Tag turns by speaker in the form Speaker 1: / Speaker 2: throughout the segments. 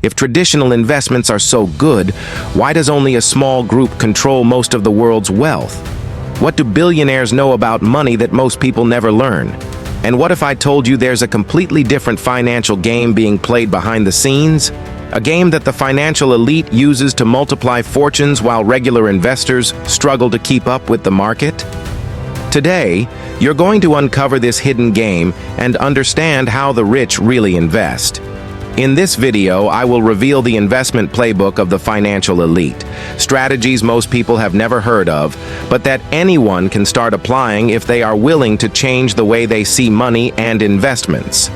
Speaker 1: If traditional investments are so good, why does only a small group control most of the world's wealth? What do billionaires know about money that most people never learn? And what if I told you there's a completely different financial game being played behind the scenes? A game that the financial elite uses to multiply fortunes while regular investors struggle to keep up with the market? Today, you're going to uncover this hidden game and understand how the rich really invest. In this video, I will reveal the investment playbook of the financial elite, strategies most people have never heard of, but that anyone can start applying if they are willing to change the way they see money and investments.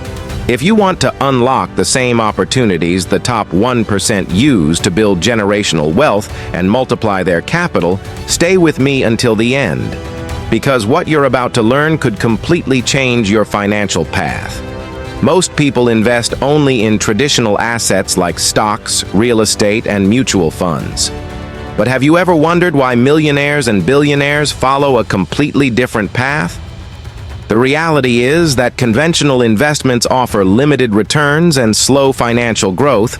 Speaker 1: If you want to unlock the same opportunities the top 1% use to build generational wealth and multiply their capital, stay with me until the end, because what you're about to learn could completely change your financial path. Most people invest only in traditional assets like stocks, real estate, and mutual funds. But have you ever wondered why millionaires and billionaires follow a completely different path? The reality is that conventional investments offer limited returns and slow financial growth,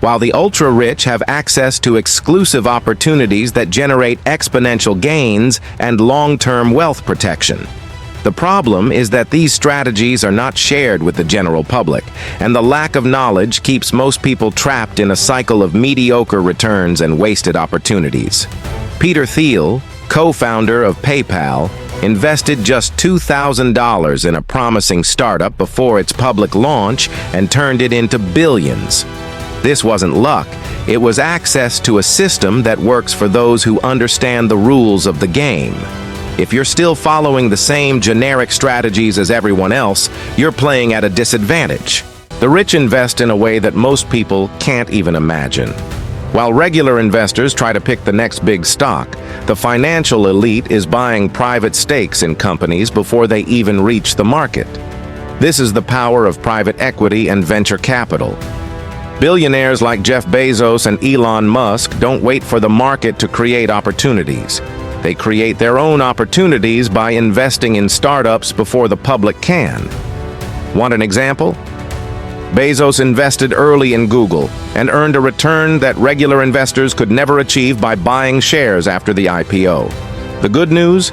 Speaker 1: while the ultra-rich have access to exclusive opportunities that generate exponential gains and long-term wealth protection. The problem is that these strategies are not shared with the general public, and the lack of knowledge keeps most people trapped in a cycle of mediocre returns and wasted opportunities. Peter Thiel, co-founder of PayPal, invested just $2,000 in a promising startup before its public launch and turned it into billions. This wasn't luck, it was access to a system that works for those who understand the rules of the game. If you're still following the same generic strategies as everyone else, you're playing at a disadvantage. The rich invest in a way that most people can't even imagine. While regular investors try to pick the next big stock, the financial elite is buying private stakes in companies before they even reach the market. This is the power of private equity and venture capital. Billionaires like Jeff Bezos and Elon Musk don't wait for the market to create opportunities. They create their own opportunities by investing in startups before the public can. Want an example? Bezos invested early in Google and earned a return that regular investors could never achieve by buying shares after the IPO. The good news?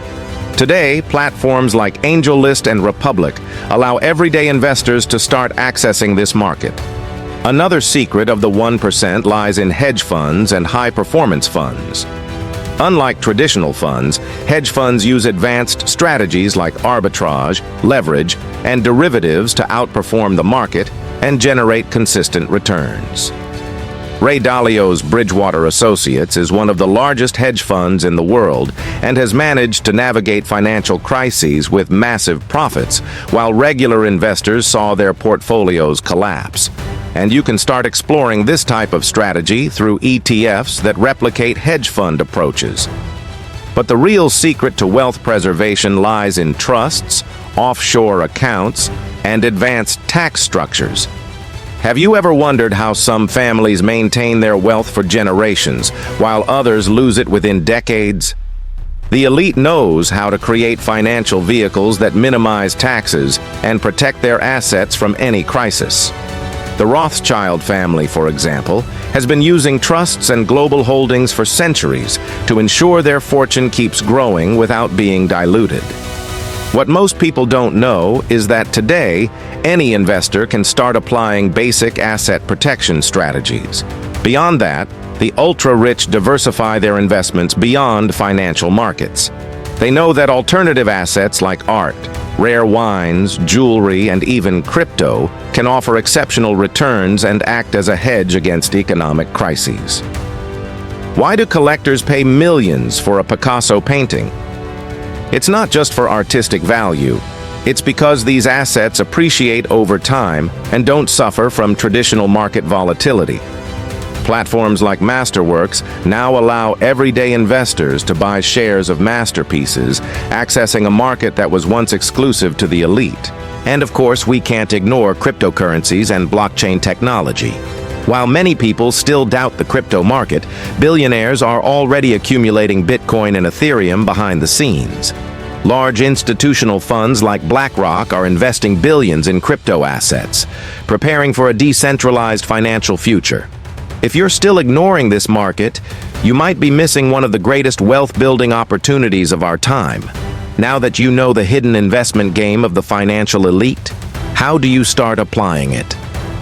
Speaker 1: Today, platforms like AngelList and Republic allow everyday investors to start accessing this market. Another secret of the 1% lies in hedge funds and high-performance funds. Unlike traditional funds, hedge funds use advanced strategies like arbitrage, leverage, and derivatives to outperform the market and generate consistent returns. Ray Dalio's Bridgewater Associates is one of the largest hedge funds in the world and has managed to navigate financial crises with massive profits, while regular investors saw their portfolios collapse. And you can start exploring this type of strategy through ETFs that replicate hedge fund approaches. But the real secret to wealth preservation lies in trusts, offshore accounts, and advanced tax structures. Have you ever wondered how some families maintain their wealth for generations, while others lose it within decades? The elite knows how to create financial vehicles that minimize taxes and protect their assets from any crisis. The Rothschild family, for example, has been using trusts and global holdings for centuries to ensure their fortune keeps growing without being diluted. What most people don't know is that today, any investor can start applying basic asset protection strategies. Beyond that, the ultra-rich diversify their investments beyond financial markets. They know that alternative assets like art, rare wines, jewelry, and even crypto can offer exceptional returns and act as a hedge against economic crises. Why do collectors pay millions for a Picasso painting? It's not just for artistic value. It's because these assets appreciate over time and don't suffer from traditional market volatility. Platforms like Masterworks now allow everyday investors to buy shares of masterpieces, accessing a market that was once exclusive to the elite. And of course, we can't ignore cryptocurrencies and blockchain technology. While many people still doubt the crypto market, billionaires are already accumulating Bitcoin and Ethereum behind the scenes. Large institutional funds like BlackRock are investing billions in crypto assets, preparing for a decentralized financial future. If you're still ignoring this market, you might be missing one of the greatest wealth-building opportunities of our time. Now that you know the hidden investment game of the financial elite, how do you start applying it?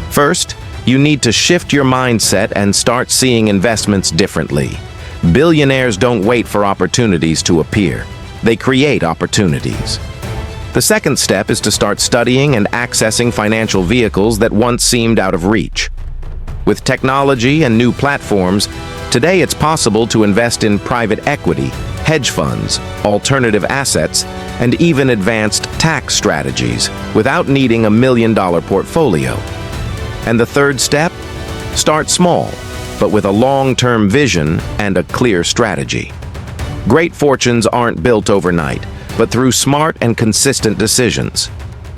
Speaker 1: First, you need to shift your mindset and start seeing investments differently. Billionaires don't wait for opportunities to appear. They create opportunities. The second step is to start studying and accessing financial vehicles that once seemed out of reach. With technology and new platforms, today it's possible to invest in private equity, hedge funds, alternative assets, and even advanced tax strategies without needing a million-dollar portfolio. And the third step? Start small, but with a long-term vision and a clear strategy. Great fortunes aren't built overnight, but through smart and consistent decisions.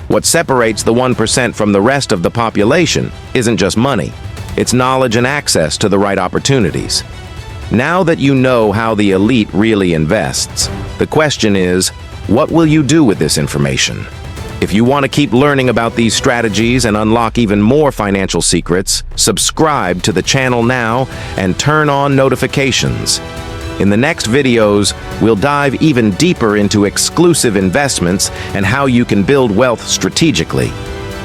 Speaker 1: What separates the 1% from the rest of the population isn't just money. It's knowledge and access to the right opportunities. Now that you know how the elite really invests, the question is, what will you do with this information? If you want to keep learning about these strategies and unlock even more financial secrets, subscribe to the channel now and turn on notifications. In the next videos, we'll dive even deeper into exclusive investments and how you can build wealth strategically.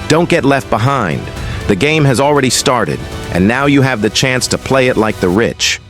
Speaker 1: Don't get left behind. The game has already started, and now you have the chance to play it like the rich.